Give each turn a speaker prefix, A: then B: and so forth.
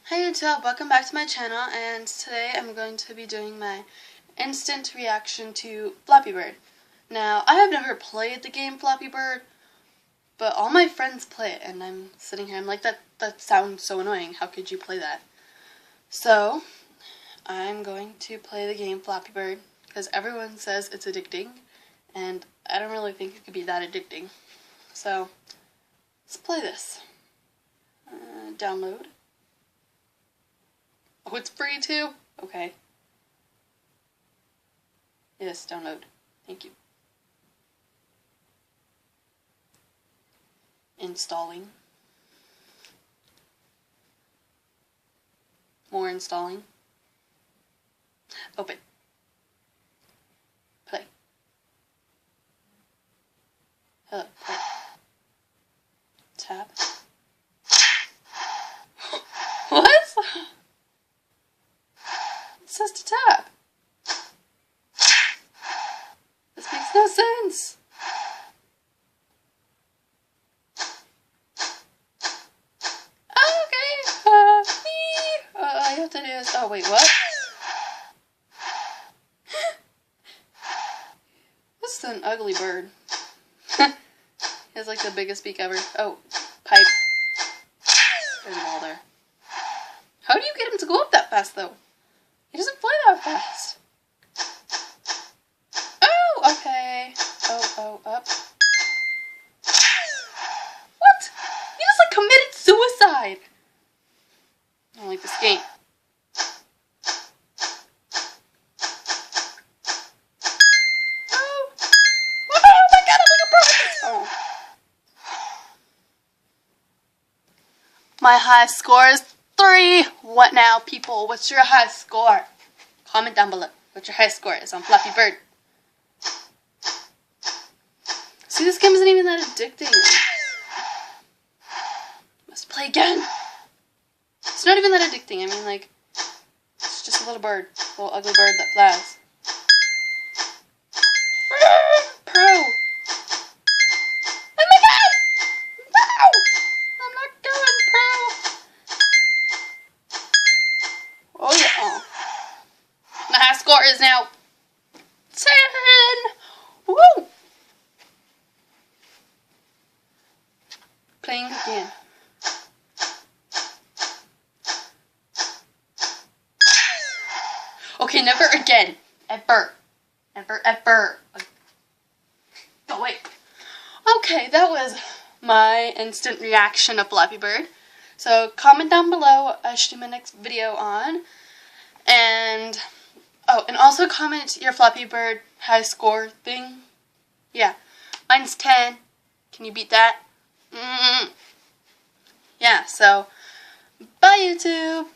A: Hi YouTube, welcome back to my channel, and today I'm going to be doing my instant reaction to Flappy Bird. Now, I have never played the game Flappy Bird, but all my friends play it, and I'm sitting here, I'm like, that sounds so annoying, how could you play that? So, I'm going to play the game Flappy Bird, because everyone says it's addicting, and I don't really think it could be that addicting. So, let's play this. Download. Oh, it's free too? Okay. Yes, download. Thank you. Installing. More installing. Open. Play. Hello. Play. Tab. What? It says to tap. This makes no sense. Okay. I have to do this. Oh, wait, what? This is an ugly bird. He has like the biggest beak ever. Oh, pipe. There's a wall there. How do you get him to go up that fast, though? He doesn't fly that fast. Oh, okay. Oh, up. What? He just like committed suicide. I don't like this game. Oh. Oh my god, I'm like a pro. Oh. My high score is 3. What now, people? What's your high score? Comment down below what your high score is on Flappy Bird. See, this game isn't even that addicting. Let's play again. It's not even that addicting. I mean, like, it's just a little bird. A little ugly bird that flies. Pro! Oh my god! No! I'm not going pro! Oh yeah. Oh. My high score is now 10! Woo! Playing again. Okay, never again. Ever. Ever, ever. Oh, wait. Okay, that was my instant reaction of Flappy Bird. So, comment down below what I should do my next video on. And, oh, and also comment your Flappy Bird high score thing. Yeah. Mine's 10. Can you beat that? Yeah, so, bye YouTube!